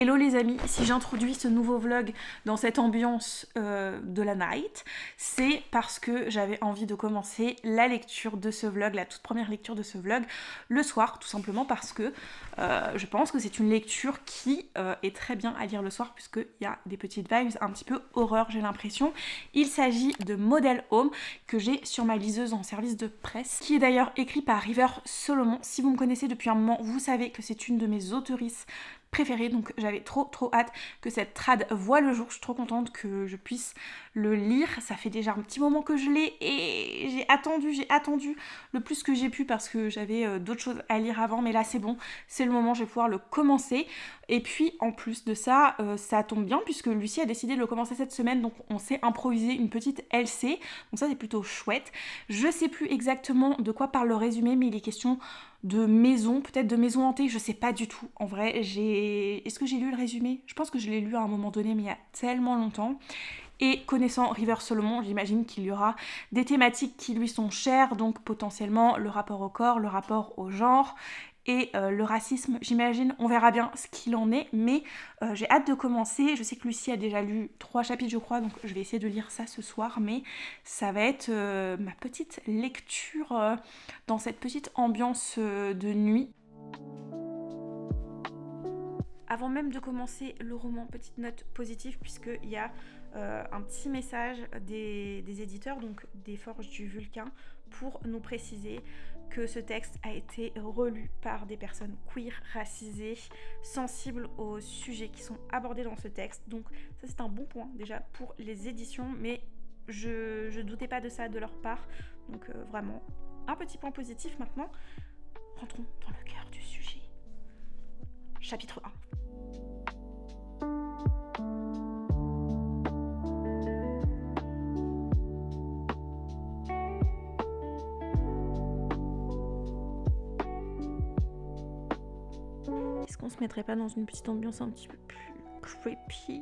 Hello les amis, si j'introduis ce nouveau vlog dans cette ambiance de la night, c'est parce que j'avais envie de commencer la lecture de ce vlog, la toute première lecture de ce vlog, le soir, tout simplement parce que je pense que c'est une lecture qui est très bien à lire le soir, puisqu'il y a des petites vibes un petit peu horreur, j'ai l'impression. Il s'agit de Model Home, que j'ai sur ma liseuse en service de presse, qui est d'ailleurs écrit par River Solomon. Si vous me connaissez depuis un moment, vous savez que c'est une de mes auteurices préférée, donc j'avais trop hâte que cette trad voie le jour. Je suis trop contente que je puisse le lire. Ça fait déjà un petit moment que je l'ai et j'ai attendu le plus que j'ai pu parce que j'avais d'autres choses à lire avant, mais là c'est bon, c'est le moment, je vais pouvoir le commencer. Et puis en plus de ça, ça tombe bien puisque Lucie a décidé de le commencer cette semaine, donc on s'est improvisé une petite LC, donc ça c'est plutôt chouette. Je sais plus exactement de quoi parle le résumé, mais il est question de maison, peut-être de maison hantée, je sais pas du tout. En vrai, est-ce que j'ai lu le résumé? Je pense que je l'ai lu à un moment donné, mais il y a tellement longtemps. Et connaissant River Solomon, j'imagine qu'il y aura des thématiques qui lui sont chères, donc potentiellement le rapport au corps, le rapport au genre et le racisme, j'imagine. On verra bien ce qu'il en est, mais j'ai hâte de commencer. Je sais que Lucie a déjà lu 3 chapitres, je crois, donc je vais essayer de lire ça ce soir, mais ça va être ma petite lecture dans cette petite ambiance de nuit. Avant même de commencer le roman, petite note positive, puisqu'il y a un petit message des éditeurs, donc des Forges du Vulcain, pour nous préciser que ce texte a été relu par des personnes queer, racisées, sensibles aux sujets qui sont abordés dans ce texte. Donc ça c'est un bon point déjà pour les éditions, mais je doutais pas de ça de leur part. Donc vraiment un petit point positif. Maintenant, rentrons dans le cœur du sujet. Chapitre 1. Est-ce qu'on se mettrait pas dans une petite ambiance un petit peu plus creepy?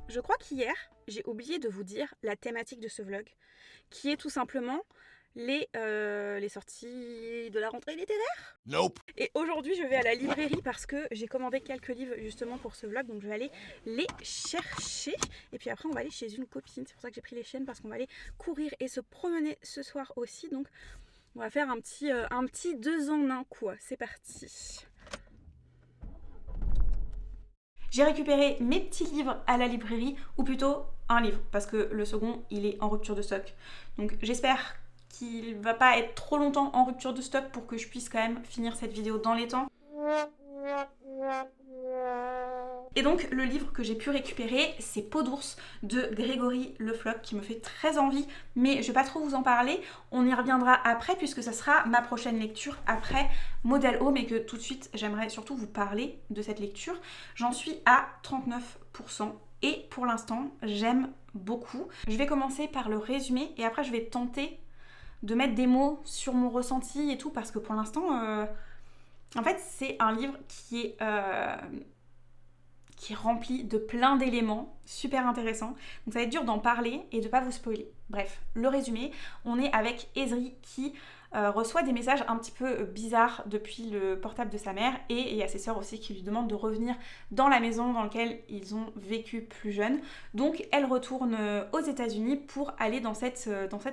Je crois qu'hier, j'ai oublié de vous dire la thématique de ce vlog, qui est tout simplement les sorties de la rentrée littéraire. Nope. Et aujourd'hui, je vais à la librairie parce que j'ai commandé quelques livres justement pour ce vlog, donc je vais aller les chercher. Et puis après, on va aller chez une copine. C'est pour ça que j'ai pris les chiennes, parce qu'on va aller courir et se promener ce soir aussi. Donc, on va faire un petit 2 en 1 quoi. C'est parti. J'ai récupéré mes petits livres à la librairie, ou plutôt un livre, parce que le second, il est en rupture de stock. Donc j'espère qu'il va pas être trop longtemps en rupture de stock pour que je puisse quand même finir cette vidéo dans les temps. Et donc le livre que j'ai pu récupérer, c'est Peau d'ours de Grégory Le Floch, qui me fait très envie, mais je vais pas trop vous en parler. On y reviendra après puisque ça sera ma prochaine lecture après Model Home, et que tout de suite j'aimerais surtout vous parler de cette lecture. J'en suis à 39% et pour l'instant j'aime beaucoup. Je vais commencer par le résumé et après je vais tenter de mettre des mots sur mon ressenti et tout, parce que pour l'instant en fait c'est un livre qui est rempli de plein d'éléments super intéressants. Donc ça va être dur d'en parler et de pas vous spoiler. Bref, le résumé, on est avec Ezri qui reçoit des messages un petit peu bizarres depuis le portable de sa mère, et il y a ses sœurs aussi qui lui demandent de revenir dans la maison dans laquelle ils ont vécu plus jeunes. Donc elle retourne aux États-Unis pour aller dans cette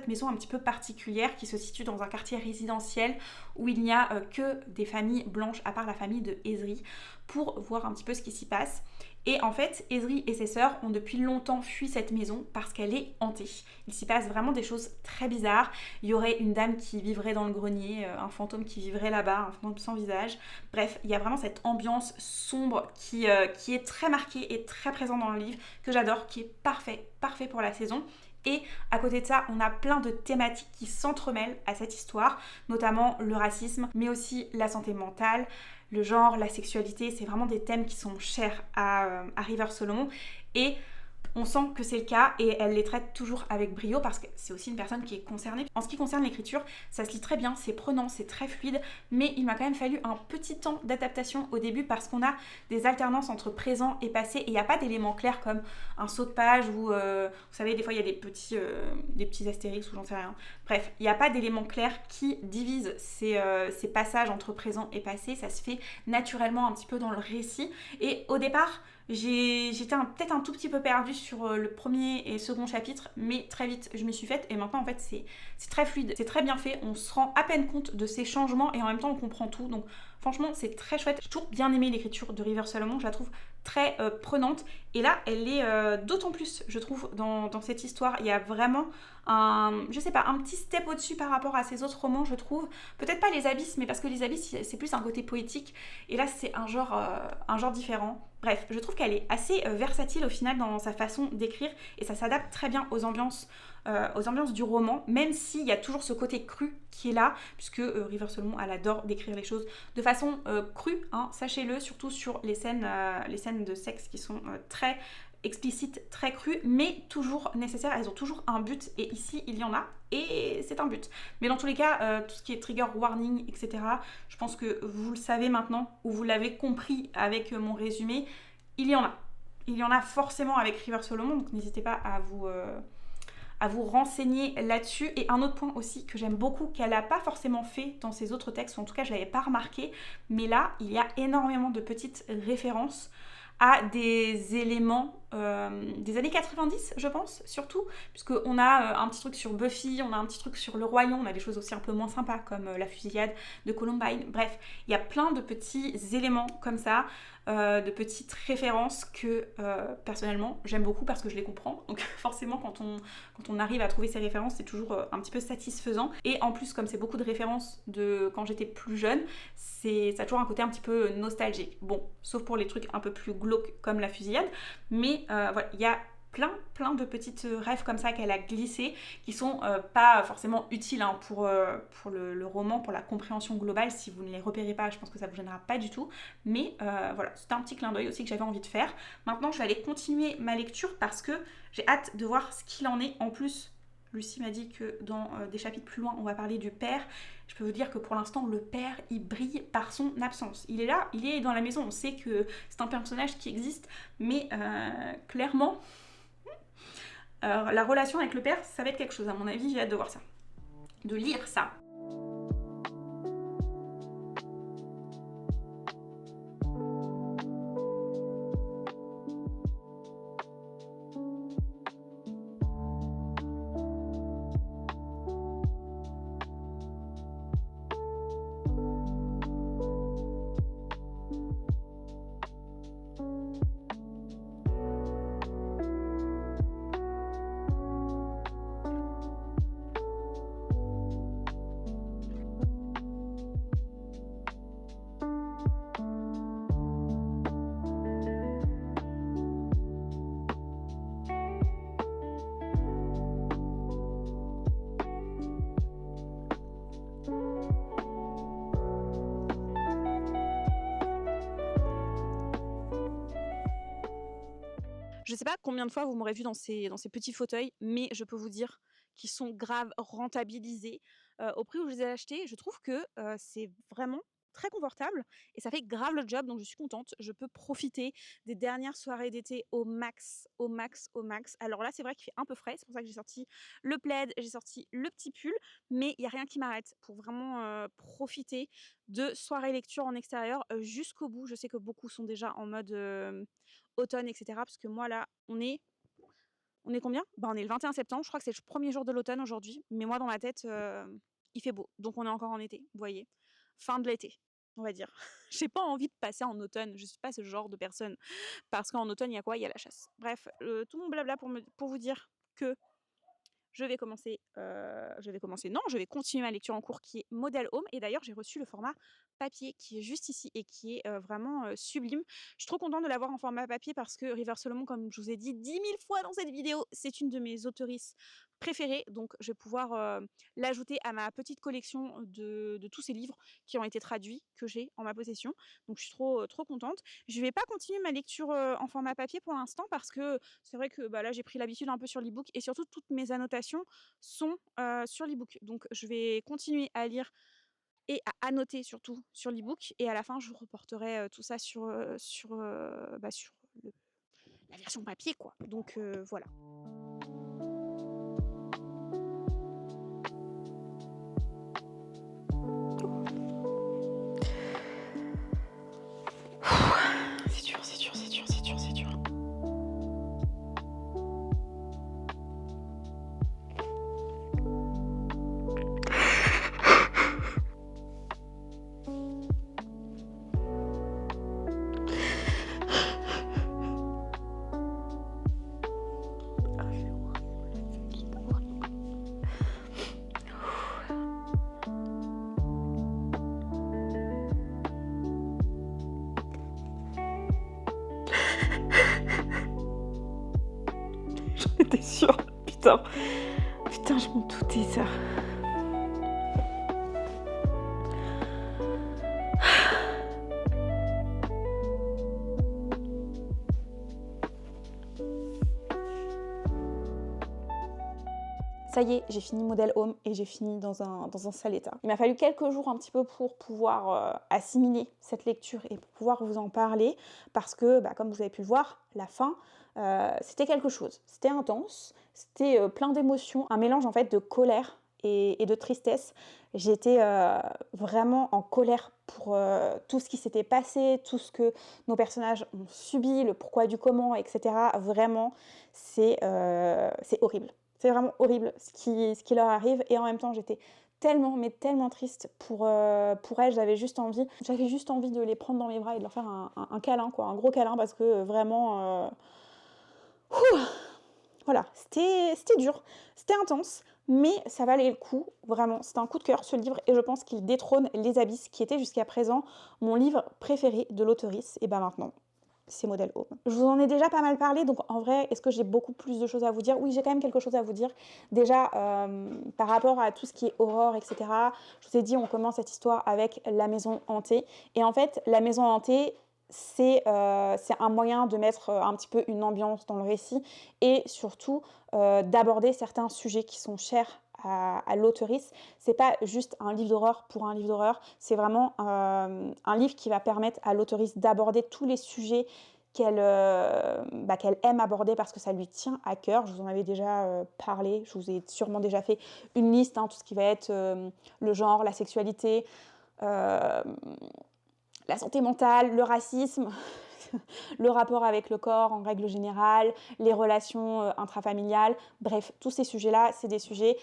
maison un petit peu particulière qui se situe dans un quartier résidentiel où il n'y a que des familles blanches à part la famille de Ezri, pour voir un petit peu ce qui s'y passe. Et en fait, Ezri et ses sœurs ont depuis longtemps fui cette maison parce qu'elle est hantée. Il s'y passe vraiment des choses très bizarres. Il y aurait une dame qui vivrait dans le grenier, un fantôme qui vivrait là-bas, un fantôme sans visage. Bref, il y a vraiment cette ambiance sombre qui est très marquée et très présente dans le livre, que j'adore, qui est parfait pour la saison. Et à côté de ça, on a plein de thématiques qui s'entremêlent à cette histoire, notamment le racisme, mais aussi la santé mentale, le genre, la sexualité. C'est vraiment des thèmes qui sont chers à River Solomon. Et On sent que c'est le cas et elle les traite toujours avec brio parce que c'est aussi une personne qui est concernée. En ce qui concerne l'écriture, ça se lit très bien, c'est prenant, c'est très fluide, mais il m'a quand même fallu un petit temps d'adaptation au début parce qu'on a des alternances entre présent et passé et il n'y a pas d'éléments clairs comme un saut de page ou vous savez, des fois il y a des petits astérix ou j'en sais rien. Bref, il n'y a pas d'éléments clairs qui divisent ces passages entre présent et passé, ça se fait naturellement un petit peu dans le récit et au départ, j'étais peut-être un tout petit peu perdue sur le premier et second chapitre, mais très vite je m'y suis faite et maintenant en fait c'est très fluide, c'est très bien fait, on se rend à peine compte de ces changements et en même temps on comprend tout, donc franchement c'est très chouette. J'ai toujours bien aimé l'écriture de River Solomon, je la trouve très prenante et là elle est d'autant plus je trouve dans cette histoire, il y a vraiment je sais pas, un petit step au-dessus par rapport à ses autres romans je trouve, peut-être pas les abysses mais parce que les abysses c'est plus un côté poétique et là c'est un genre différent. Bref, je trouve qu'elle est assez versatile au final dans sa façon d'écrire et ça s'adapte très bien aux ambiances du roman, même s'il y a toujours ce côté cru qui est là, puisque River Solomon, elle adore décrire les choses de façon crue, hein, sachez-le, surtout sur les scènes de sexe qui sont très explicites, très crues, mais toujours nécessaires, elles ont toujours un but, et ici il y en a, et c'est un but. Mais dans tous les cas, tout ce qui est trigger warning, etc., je pense que vous le savez maintenant, ou vous l'avez compris avec mon résumé, il y en a. Il y en a forcément avec River Solomon, donc n'hésitez pas à vous renseigner là-dessus. Et un autre point aussi que j'aime beaucoup, qu'elle n'a pas forcément fait dans ses autres textes, ou en tout cas je ne l'avais pas remarqué, mais là, il y a énormément de petites références à des éléments des années 90, je pense, surtout, puisqu'on a un petit truc sur Buffy, on a un petit truc sur Le Royaume, on a des choses aussi un peu moins sympas, comme la fusillade de Columbine. Bref, il y a plein de petits éléments comme ça, de petites références que, personnellement, j'aime beaucoup parce que je les comprends. Donc forcément, quand on arrive à trouver ces références, c'est toujours un petit peu satisfaisant. Et en plus, comme c'est beaucoup de références de quand j'étais plus jeune, ça a toujours un côté un petit peu nostalgique. Bon, sauf pour les trucs un peu plus glauques comme la fusillade, mais voilà, il y a plein de petites rêves comme ça qu'elle a glissées qui sont pas forcément utiles hein, pour le roman, pour la compréhension globale. Si vous ne les repérez pas, je pense que ça vous gênera pas du tout, mais voilà, c'était un petit clin d'œil aussi que j'avais envie de faire. Maintenant je vais aller continuer ma lecture parce que j'ai hâte de voir ce qu'il en est. En plus, Lucie m'a dit que dans des chapitres plus loin, on va parler du père. Je peux vous dire que pour l'instant, le père, il brille par son absence. Il est là, il est dans la maison. On sait que c'est un personnage qui existe, mais clairement, la relation avec le père, ça va être quelque chose. À mon avis, j'ai hâte de voir ça, de lire ça. Je sais pas combien de fois vous m'aurez vu dans ces petits fauteuils, mais je peux vous dire qu'ils sont grave rentabilisés. Au prix où je les ai achetés, je trouve que c'est vraiment très confortable et ça fait grave le job, donc je suis contente. Je peux profiter des dernières soirées d'été au max, au max, au max. Alors là, c'est vrai qu'il fait un peu frais, c'est pour ça que j'ai sorti le plaid, j'ai sorti le petit pull, mais il n'y a rien qui m'arrête pour vraiment profiter de soirées lecture en extérieur jusqu'au bout. Je sais que beaucoup sont déjà en mode automne, etc. Parce que moi, là, on est combien? Bah, on est le 21 septembre. Je crois que c'est le premier jour de l'automne aujourd'hui. Mais moi, dans ma tête, il fait beau. Donc, on est encore en été, vous voyez. Fin de l'été, on va dire. J'ai pas envie de passer en automne. Je suis pas ce genre de personne. Parce qu'en automne, il y a quoi? Il y a la chasse. Bref, tout mon blabla pour vous dire que je vais continuer ma lecture en cours qui est Model Home. Et d'ailleurs, j'ai reçu le format papier qui est juste ici et qui est vraiment sublime. Je suis trop contente de l'avoir en format papier parce que River Solomon, comme je vous ai dit 10 000 fois dans cette vidéo, c'est une de mes auteurices préférées. Donc, je vais pouvoir l'ajouter à ma petite collection de tous ces livres qui ont été traduits, que j'ai en ma possession. Donc, je suis trop contente. Je vais pas continuer ma lecture en format papier pour l'instant parce que c'est vrai que bah, là, j'ai pris l'habitude un peu sur l'e-book et surtout, toutes mes annotations sont sur l'e-book. Donc, je vais continuer à lire et à annoter surtout sur l'e-book et à la fin je reporterai, tout ça sur le la version papier quoi. Donc voilà. C'est dur, c'est dur, c'est dur, c'est dur, c'est dur. J'en étais sûre. Putain. Putain, je m'en doutais ça. Ça y est, j'ai fini Model Home et j'ai fini dans un sale état. Il m'a fallu quelques jours un petit peu pour pouvoir assimiler cette lecture et pour pouvoir vous en parler parce que, bah, comme vous avez pu le voir, la fin, c'était quelque chose. C'était intense, c'était plein d'émotions, un mélange en fait de colère et de tristesse. J'étais vraiment en colère pour tout ce qui s'était passé, tout ce que nos personnages ont subi, le pourquoi du comment, etc. Vraiment, c'est horrible. C'est vraiment horrible ce qui leur arrive. Et en même temps, j'étais tellement, mais tellement triste pour elles. J'avais juste envie de les prendre dans mes bras et de leur faire un câlin, quoi, un gros câlin, parce que vraiment, voilà, c'était dur, c'était intense, mais ça valait le coup, vraiment. C'était un coup de cœur, ce livre, et je pense qu'il détrône Les Abysses, qui était jusqu'à présent mon livre préféré de l'auteurice. Et ben maintenant, c'est Model Home. Je vous en ai déjà pas mal parlé, donc en vrai, est-ce que j'ai beaucoup plus de choses à vous dire? Oui, j'ai quand même quelque chose à vous dire. Déjà, par rapport à tout ce qui est horreur, etc., je vous ai dit, on commence cette histoire avec la maison hantée. Et en fait, la maison hantée, c'est un moyen de mettre un petit peu une ambiance dans le récit et surtout d'aborder certains sujets qui sont chers à l'auteurice. C'est pas juste un livre d'horreur pour un livre d'horreur, c'est vraiment un livre qui va permettre à l'auteurice d'aborder tous les sujets qu'elle aime aborder parce que ça lui tient à cœur. Je vous en avais déjà parlé, je vous ai sûrement déjà fait une liste, hein, tout ce qui va être le genre, la sexualité, euh, la santé mentale, le racisme, le rapport avec le corps en règle générale, les relations intrafamiliales. Bref, tous ces sujets-là, c'est des sujets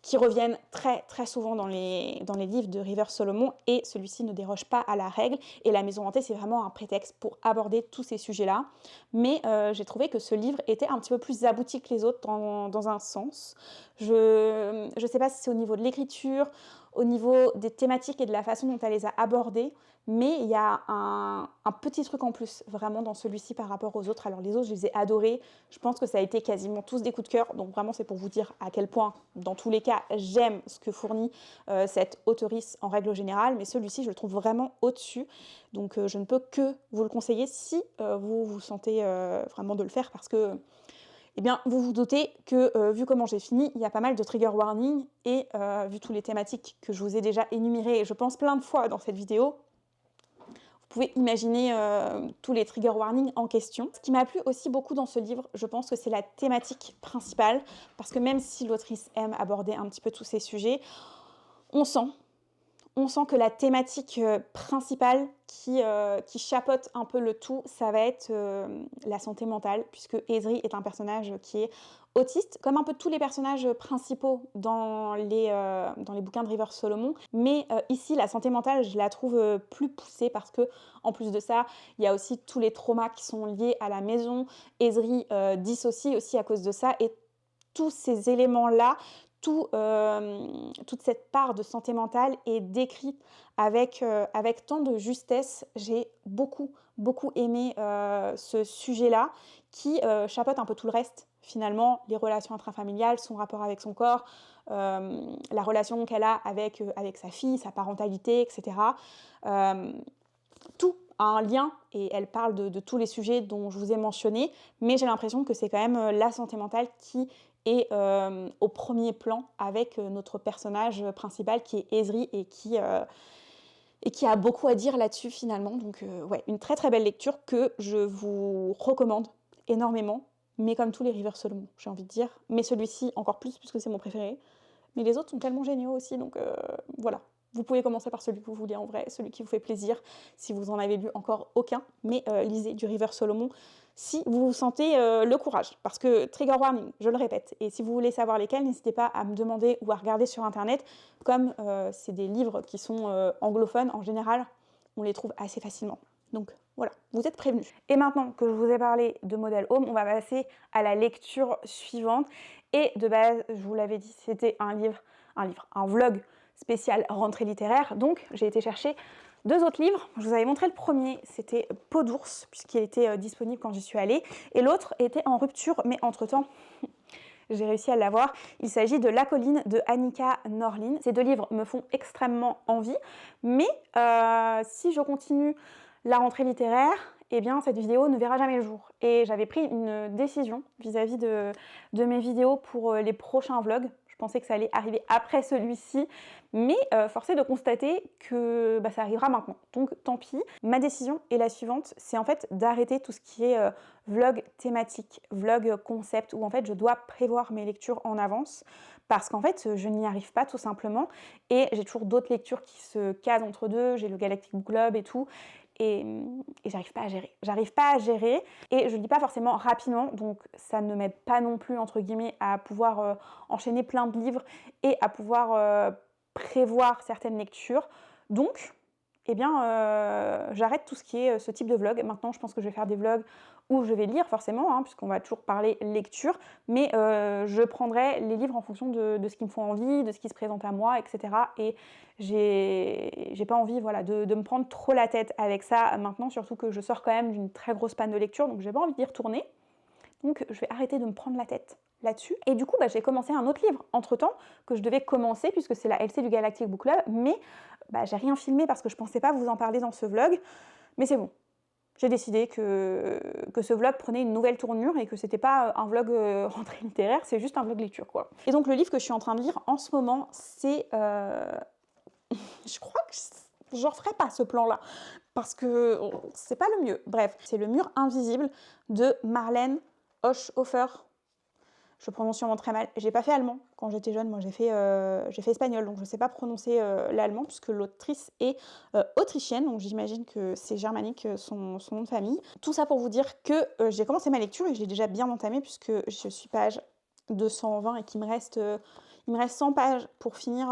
qui reviennent très très souvent dans les livres de River Solomon, et celui-ci ne déroge pas à la règle, et la maison hantée c'est vraiment un prétexte pour aborder tous ces sujets-là. Mais j'ai trouvé que ce livre était un petit peu plus abouti que les autres dans un sens. Je ne sais pas si c'est au niveau de l'écriture, au niveau des thématiques et de la façon dont elle les a abordées, mais il y a un petit truc en plus vraiment dans celui-ci par rapport aux autres. Alors les autres, je les ai adorés. Je pense que ça a été quasiment tous des coups de cœur. Donc vraiment, c'est pour vous dire à quel point, dans tous les cas, j'aime ce que fournit cette auteurice en règle générale. Mais celui-ci, je le trouve vraiment au-dessus. Donc je ne peux que vous le conseiller si vous vous sentez vraiment de le faire, parce que eh bien, vous vous doutez que, vu comment j'ai fini, il y a pas mal de trigger warning, et vu toutes les thématiques que je vous ai déjà énumérées, je pense plein de fois dans cette vidéo, vous pouvez imaginer tous les trigger warnings en question. Ce qui m'a plu aussi beaucoup dans ce livre, je pense que c'est la thématique principale, parce que même si l'autrice aime aborder un petit peu tous ces sujets, on sent que la thématique principale qui chapeaute un peu le tout, ça va être la santé mentale, puisque Ezri est un personnage qui est autiste, comme un peu tous les personnages principaux dans les bouquins de River Solomon. Mais ici, la santé mentale, je la trouve plus poussée, parce que en plus de ça, il y a aussi tous les traumas qui sont liés à la maison. Ezri dissocie aussi à cause de ça, et tous ces éléments-là, toute cette part de santé mentale est décrite avec tant de justesse. J'ai beaucoup, beaucoup aimé, ce sujet-là qui, chapeaute un peu tout le reste, finalement, les relations intrafamiliales, son rapport avec son corps, la relation qu'elle a avec sa fille, sa parentalité, et cetera. Hem, Tout a un lien et elle parle de tous les sujets dont je vous ai mentionné, mais j'ai l'impression que c'est quand même, la santé mentale qui est, au premier plan avec, notre personnage, principal qui est Ezri et qui a beaucoup à dire là-dessus finalement. Donc ouais, une très, très belle lecture que je vous recommande énormément, mais comme tous les River Solomon, j'ai envie de dire. Mais celui-ci encore plus puisque c'est mon préféré. Mais les autres sont tellement géniaux aussi, donc voilà. Vous pouvez commencer par celui que vous voulez en vrai, celui qui vous fait plaisir, si vous en avez lu encore aucun, mais lisez du River Solomon si vous vous sentez le courage. Parce que, trigger warning, je le répète, et si vous voulez savoir lesquels, n'hésitez pas à me demander ou à regarder sur internet, comme c'est des livres qui sont anglophones en général, on les trouve assez facilement. Donc voilà, vous êtes prévenus. Et maintenant que je vous ai parlé de Model Home, on va passer à la lecture suivante. Et de base, je vous l'avais dit, c'était un vlog spécial rentrée littéraire. Donc j'ai été chercher 2 autres livres. Je vous avais montré le premier, c'était Peau d'ours, puisqu'il était disponible quand j'y suis allée. Et l'autre était en rupture, mais entre-temps, j'ai réussi à l'avoir. Il s'agit de La colline de Annika Norlin. Ces 2 livres me font extrêmement envie, mais si je continue la rentrée littéraire, eh bien cette vidéo ne verra jamais le jour. Et j'avais pris une décision vis-à-vis de mes vidéos pour les prochains vlogs. Je pensais que ça allait arriver après celui-ci, mais force est de constater que ça arrivera maintenant. Donc tant pis. Ma décision est la suivante, c'est en fait d'arrêter tout ce qui est vlog thématique, vlog concept, où en fait je dois prévoir mes lectures en avance, parce qu'en fait je n'y arrive pas tout simplement, et j'ai toujours d'autres lectures qui se casent entre deux, j'ai le Galactic Book Club et tout, et j'arrive pas à gérer. J'arrive pas à gérer, et je lis pas forcément rapidement, donc ça ne m'aide pas non plus, entre guillemets, à pouvoir enchaîner plein de livres et à pouvoir prévoir certaines lectures. Donc, eh bien, j'arrête tout ce qui est ce type de vlog. Maintenant, je pense que je vais faire des vlogs où je vais lire forcément, hein, puisqu'on va toujours parler lecture, mais je prendrai les livres en fonction de ce qui me font envie, de ce qui se présente à moi, etc. Et j'ai pas envie, voilà, de me prendre trop la tête avec ça maintenant, surtout que je sors quand même d'une très grosse panne de lecture, donc j'ai pas envie d'y retourner. Donc je vais arrêter de me prendre la tête là-dessus. Et du coup, j'ai commencé un autre livre entre-temps que je devais commencer puisque c'est la LC du Galactic Book Club, mais j'ai rien filmé parce que je pensais pas vous en parler dans ce vlog. Mais c'est bon, j'ai décidé que ce vlog prenait une nouvelle tournure et que c'était pas un vlog rentrée littéraire, c'est juste un vlog lecture, quoi. Et donc le livre que je suis en train de lire en ce moment, c'est... je crois que j'en ferai pas ce plan-là, parce que c'est pas le mieux. Bref, c'est Le Mur Invisible de Marlène Hochhofer. Je prononce sûrement très mal. J'ai pas fait allemand quand j'étais jeune, moi j'ai fait espagnol, donc je sais pas prononcer l'allemand puisque l'autrice est autrichienne, donc j'imagine que c'est germanique son nom de famille. Tout ça pour vous dire que j'ai commencé ma lecture et j'ai déjà bien entamé puisque je suis page 220 et qu'il me reste 100 pages pour finir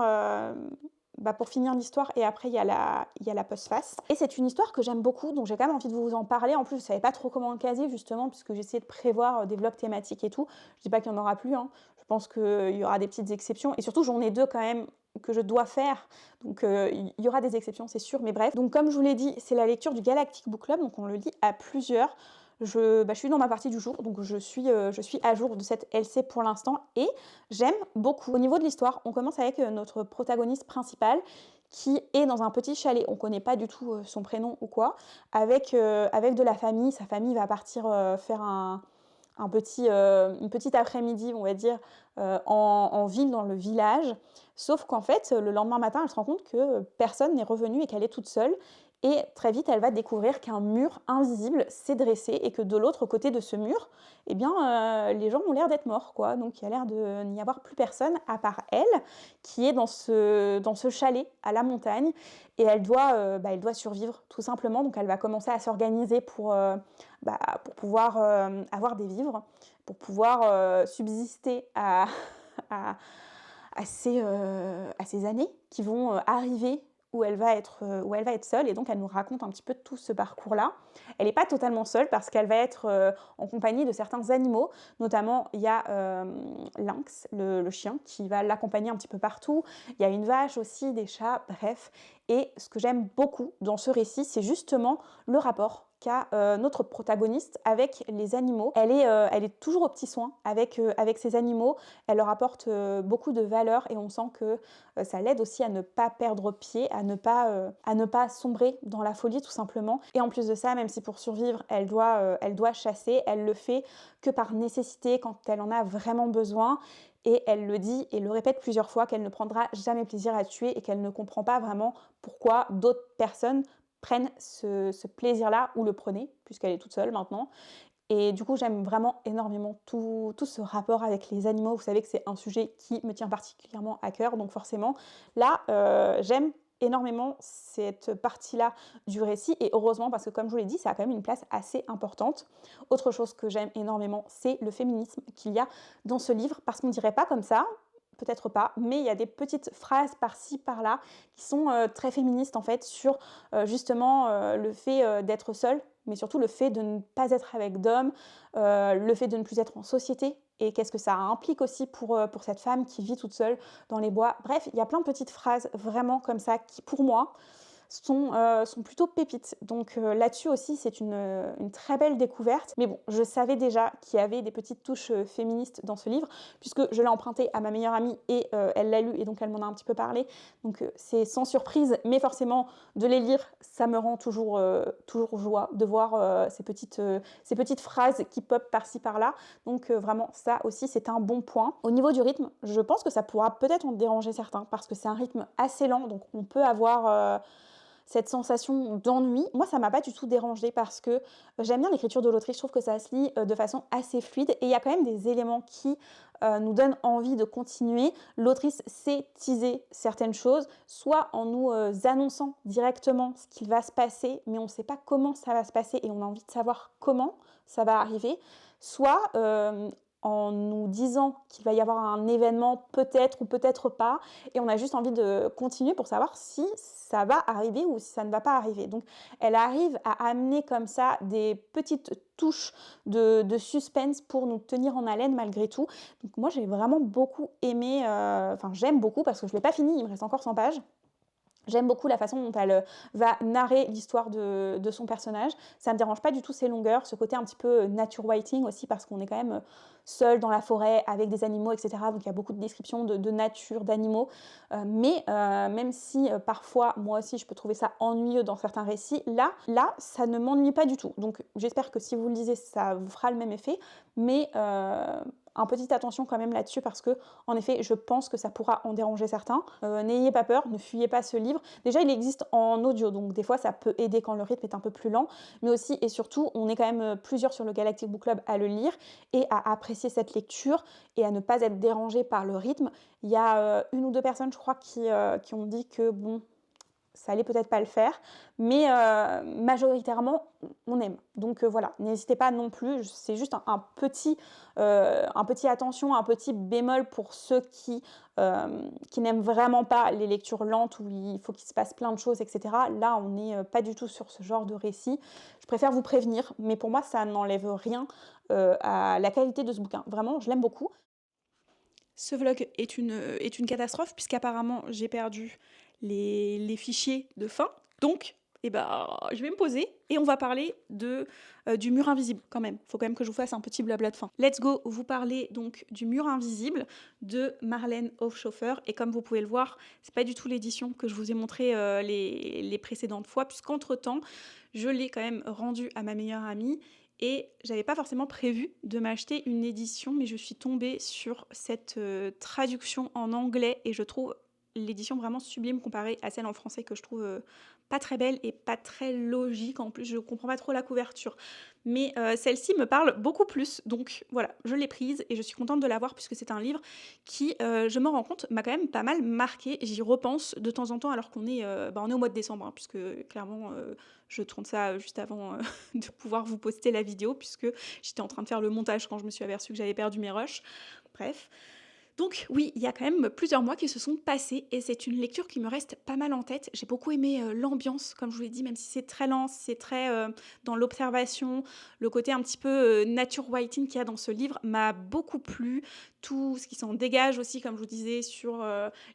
l'histoire, et après il y a la postface. Et c'est une histoire que j'aime beaucoup, donc j'ai quand même envie de vous en parler. En plus, je savais pas trop comment le caser, justement, puisque j'essayais de prévoir des vlogs thématiques et tout. Je dis pas qu'il y en aura plus, hein. Je pense qu'il y aura des petites exceptions, et surtout j'en ai 2 quand même que je dois faire, donc il y aura des exceptions, c'est sûr, mais bref. Donc comme je vous l'ai dit, c'est la lecture du Galactic Book Club, donc on le lit à plusieurs. Je suis dans ma partie du jour, donc je suis à jour de cette LC pour l'instant, et j'aime beaucoup. Au niveau de l'histoire, on commence avec notre protagoniste principal qui est dans un petit chalet, on connaît pas du tout son prénom ou quoi, avec de la famille. Sa famille va partir faire une petite après-midi, on va dire, en ville, dans le village. Sauf qu'en fait, le lendemain matin, elle se rend compte que personne n'est revenu et qu'elle est toute seule. Et très vite, elle va découvrir qu'un mur invisible s'est dressé et que de l'autre côté de ce mur, eh bien, les gens ont l'air d'être morts, quoi. Donc, il y a l'air de n'y avoir plus personne à part elle, qui est dans ce chalet à la montagne. Et elle doit survivre, tout simplement. Donc, elle va commencer à s'organiser pour pouvoir avoir des vivres, pour pouvoir subsister à ces années qui vont arriver où où elle va être seule et donc elle nous raconte un petit peu tout ce parcours-là. Elle n'est pas totalement seule parce qu'elle va être, en compagnie de certains animaux, notamment il y a, Lynx, le chien qui va l'accompagner un petit peu partout. Il y a une vache aussi, des chats, bref. Et ce que j'aime beaucoup dans ce récit, c'est justement le rapport qu'a, notre protagoniste avec les animaux. Elle est toujours aux petits soins avec ses animaux. Elle leur apporte, beaucoup de valeur et on sent que, ça l'aide aussi à ne pas perdre pied, à ne pas sombrer dans la folie tout simplement. Et en plus de ça, même si pour survivre, elle doit chasser, elle le fait que par nécessité quand elle en a vraiment besoin. Et elle le dit et le répète plusieurs fois qu'elle ne prendra jamais plaisir à tuer et qu'elle ne comprend pas vraiment pourquoi d'autres personnes prennent ce plaisir-là ou le prenaient, puisqu'elle est toute seule maintenant. Et du coup, j'aime vraiment énormément tout ce rapport avec les animaux. Vous savez que c'est un sujet qui me tient particulièrement à cœur, donc forcément, là, j'aime énormément cette partie-là du récit et heureusement parce que comme je vous l'ai dit, ça a quand même une place assez importante. Autre chose que j'aime énormément, c'est le féminisme qu'il y a dans ce livre parce qu'on ne dirait pas comme ça, peut-être pas, mais il y a des petites phrases par-ci, par-là qui sont très féministes en fait sur justement le fait d'être seule, mais surtout le fait de ne pas être avec d'hommes, le fait de ne plus être en société et qu'est-ce que ça implique aussi pour cette femme qui vit toute seule dans les bois. Bref, il y a plein de petites phrases vraiment comme ça qui, pour moi, sont plutôt pépites. Donc là-dessus aussi, c'est une très belle découverte. Mais bon, je savais déjà qu'il y avait des petites touches féministes dans ce livre, puisque je l'ai emprunté à ma meilleure amie et elle l'a lu et donc elle m'en a un petit peu parlé. Donc c'est sans surprise, mais forcément, de les lire, ça me rend toujours joie de voir ces petites phrases qui pop par-ci par-là. Donc vraiment, ça aussi, c'est un bon point. Au niveau du rythme, je pense que ça pourra peut-être en déranger certains, parce que c'est un rythme assez lent, donc on peut avoir cette sensation d'ennui. Moi, ça m'a pas du tout dérangée parce que j'aime bien l'écriture de l'autrice. Je trouve que ça se lit de façon assez fluide et il y a quand même des éléments qui nous donnent envie de continuer. L'autrice sait teaser certaines choses, soit en nous annonçant directement ce qu'il va se passer, mais on ne sait pas comment ça va se passer et on a envie de savoir comment ça va arriver, soit en nous disant qu'il va y avoir un événement peut-être ou peut-être pas, et on a juste envie de continuer pour savoir si ça va arriver ou si ça ne va pas arriver. Donc elle arrive à amener comme ça des petites touches de suspense pour nous tenir en haleine malgré tout. Donc moi j'ai vraiment beaucoup aimé, enfin j'aime beaucoup parce que je ne l'ai pas fini, il me reste encore 100 pages. J'aime beaucoup la façon dont elle va narrer l'histoire de son personnage. Ça ne me dérange pas du tout ses longueurs, ce côté un petit peu nature writing aussi, parce qu'on est quand même seul dans la forêt avec des animaux, etc. Donc il y a beaucoup de descriptions de nature, d'animaux. Mais même si parfois, moi aussi, je peux trouver ça ennuyeux dans certains récits, là ça ne m'ennuie pas du tout. Donc j'espère que si vous le lisez, ça vous fera le même effet. Mais un petite attention quand même là-dessus parce que, en effet, je pense que ça pourra en déranger certains. N'ayez pas peur, ne fuyez pas ce livre. Déjà, il existe en audio, donc des fois, ça peut aider quand le rythme est un peu plus lent. Mais aussi et surtout, on est quand même plusieurs sur le Galactic Book Club à le lire et à apprécier cette lecture et à ne pas être dérangé par le rythme. Il y a une ou deux personnes, je crois, qui ont dit que, bon, ça allait peut-être pas le faire, mais majoritairement, on aime. Donc voilà, n'hésitez pas non plus, c'est juste un petit attention, un petit bémol pour ceux qui n'aiment vraiment pas les lectures lentes où il faut qu'il se passe plein de choses, etc. Là, on n'est pas du tout sur ce genre de récit. Je préfère vous prévenir, mais pour moi, ça n'enlève rien à la qualité de ce bouquin. Vraiment, je l'aime beaucoup. Ce vlog est une catastrophe puisqu'apparemment j'ai perdu les fichiers de fin. Donc, eh ben, je vais me poser et on va parler du mur invisible quand même. Faut quand même que je vous fasse un petit blabla de fin. Let's go, vous parlez donc du mur invisible de Marlène Hofschoffer. Et comme vous pouvez le voir, c'est pas du tout l'édition que je vous ai montré les précédentes fois, puisqu'entre-temps, je l'ai quand même rendu à ma meilleure amie. Et j'avais pas forcément prévu de m'acheter une édition, mais je suis tombée sur cette traduction en anglais et je trouve l'édition vraiment sublime comparée à celle en français que je trouve pas très belle et pas très logique. En plus, je comprends pas trop la couverture. Mais celle-ci me parle beaucoup plus. Donc voilà, je l'ai prise et je suis contente de l'avoir puisque c'est un livre qui, je me rends compte, m'a quand même pas mal marqué. J'y repense de temps en temps alors qu'on on est au mois de décembre, hein, puisque clairement, je tourne ça juste avant de pouvoir vous poster la vidéo puisque j'étais en train de faire le montage quand je me suis aperçue que j'avais perdu mes rushs. Bref. Donc oui, il y a quand même plusieurs mois qui se sont passés et c'est une lecture qui me reste pas mal en tête. J'ai beaucoup aimé l'ambiance, comme je vous l'ai dit, même si c'est très lent, c'est très dans l'observation, le côté un petit peu nature writing qu'il y a dans ce livre m'a beaucoup plu. Tout ce qui s'en dégage aussi, comme je vous disais, sur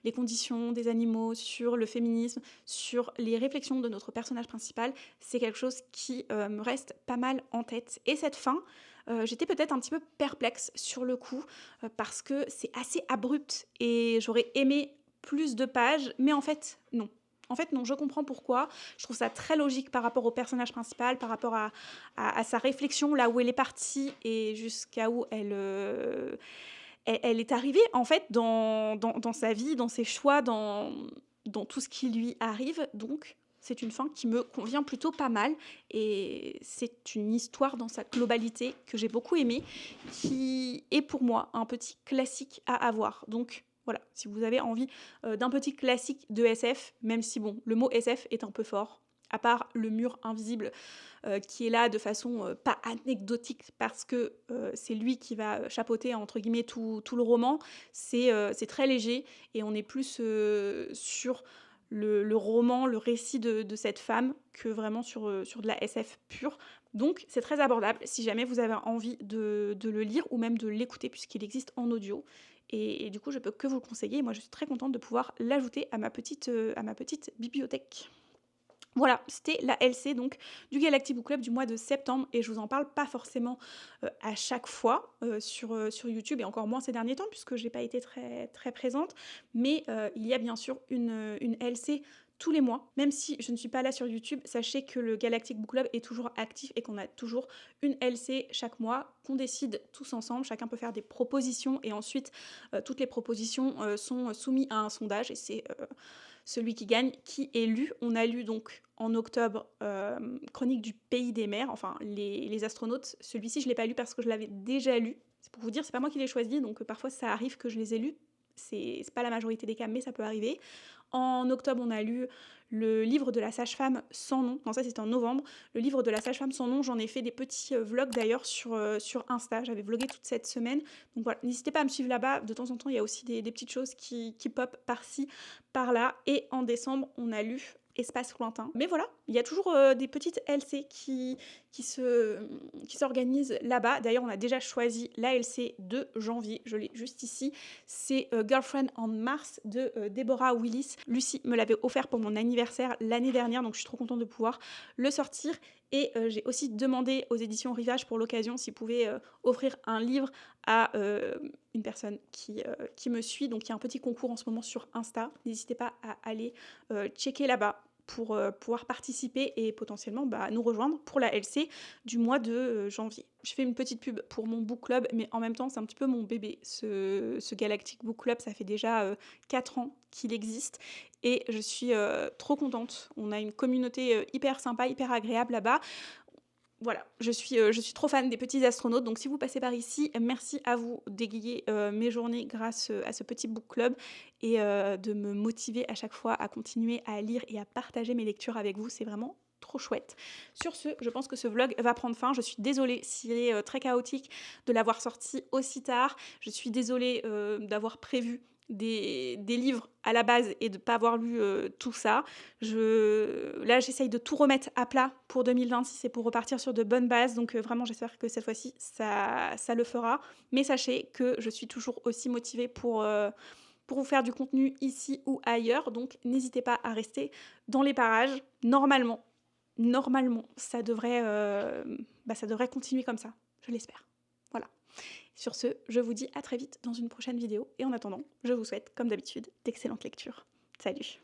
les conditions des animaux, sur le féminisme, sur les réflexions de notre personnage principal, c'est quelque chose qui me reste pas mal en tête. Et cette fin, j'étais peut-être un petit peu perplexe sur le coup, parce que c'est assez abrupt et j'aurais aimé plus de pages, mais en fait, non. En fait, non, je comprends pourquoi. Je trouve ça très logique par rapport au personnage principal, par rapport à sa réflexion, là où elle est partie et jusqu'à où elle est arrivée, en fait, dans sa vie, dans ses choix, dans tout ce qui lui arrive. Donc, c'est une fin qui me convient plutôt pas mal. Et c'est une histoire dans sa globalité que j'ai beaucoup aimée, qui est pour moi un petit classique à avoir. Donc, voilà, si vous avez envie d'un petit classique de SF, même si, bon, le mot SF est un peu fort, à part le mur invisible qui est là de façon pas anecdotique parce que c'est lui qui va chapeauter entre guillemets tout le roman. C'est très léger et on est plus sur le roman, le récit de cette femme que vraiment sur de la SF pure. Donc c'est très abordable si jamais vous avez envie de le lire ou même de l'écouter puisqu'il existe en audio. Et du coup, je peux que vous le conseiller. Moi, je suis très contente de pouvoir l'ajouter à ma petite bibliothèque. Voilà, c'était la LC donc du Galactic Book Club du mois de septembre et je vous en parle pas forcément à chaque fois sur YouTube et encore moins ces derniers temps puisque j'ai pas été très, très présente. Mais il y a bien sûr une LC tous les mois. Même si je ne suis pas là sur YouTube, sachez que le Galactic Book Club est toujours actif et qu'on a toujours une LC chaque mois qu'on décide tous ensemble. Chacun peut faire des propositions et ensuite toutes les propositions sont soumises à un sondage et c'est celui qui gagne, qui est lu. On a lu donc en octobre Chronique du Pays des Mers, enfin les astronautes. Celui-ci, je ne l'ai pas lu parce que je l'avais déjà lu. C'est pour vous dire, c'est pas moi qui l'ai choisi, donc parfois ça arrive que je les ai lus. C'est pas la majorité des cas, mais ça peut arriver. En octobre, on a lu le livre de la sage-femme sans nom. Non, ça c'était en novembre. Le livre de la sage-femme sans nom, j'en ai fait des petits vlogs d'ailleurs sur Insta. J'avais vlogué toute cette semaine. Donc voilà, n'hésitez pas à me suivre là-bas. De temps en temps, il y a aussi des petites choses qui pop par-ci, par-là. Et en décembre, on a lu Espace lointain. Mais voilà, il y a toujours des petites LC qui s'organisent là-bas. D'ailleurs, on a déjà choisi la LC de janvier. Je l'ai juste ici. C'est Girlfriend on Mars de Deborah Willis. Lucie me l'avait offert pour mon anniversaire l'année dernière, donc je suis trop contente de pouvoir le sortir. Et j'ai aussi demandé aux éditions Rivage pour l'occasion s'ils pouvaient offrir un livre à une personne qui me suit. Donc il y a un petit concours en ce moment sur Insta. N'hésitez pas à aller checker là-bas pour pouvoir participer et potentiellement nous rejoindre pour la LC du mois de janvier. Je fais une petite pub pour mon book club, mais en même temps, c'est un petit peu mon bébé. Ce Galactic Book Club, ça fait déjà 4 ans qu'il existe et je suis trop contente. On a une communauté hyper sympa, hyper agréable là-bas. Voilà, je suis trop fan des petits astronautes, donc si vous passez par ici, merci à vous d'égayer mes journées grâce à ce petit book club et de me motiver à chaque fois à continuer à lire et à partager mes lectures avec vous, c'est vraiment trop chouette. Sur ce, je pense que ce vlog va prendre fin. Je suis désolée s'il est très chaotique de l'avoir sorti aussi tard. Je suis désolée d'avoir prévu des livres à la base et de ne pas avoir lu tout ça. Là, j'essaye de tout remettre à plat pour 2026 et pour repartir sur de bonnes bases. Donc vraiment, j'espère que cette fois-ci, ça le fera. Mais sachez que je suis toujours aussi motivée pour vous faire du contenu ici ou ailleurs. Donc n'hésitez pas à rester dans les parages. Normalement, ça devrait continuer comme ça. Je l'espère. Voilà. Sur ce, je vous dis à très vite dans une prochaine vidéo et en attendant, je vous souhaite, comme d'habitude, d'excellentes lectures. Salut!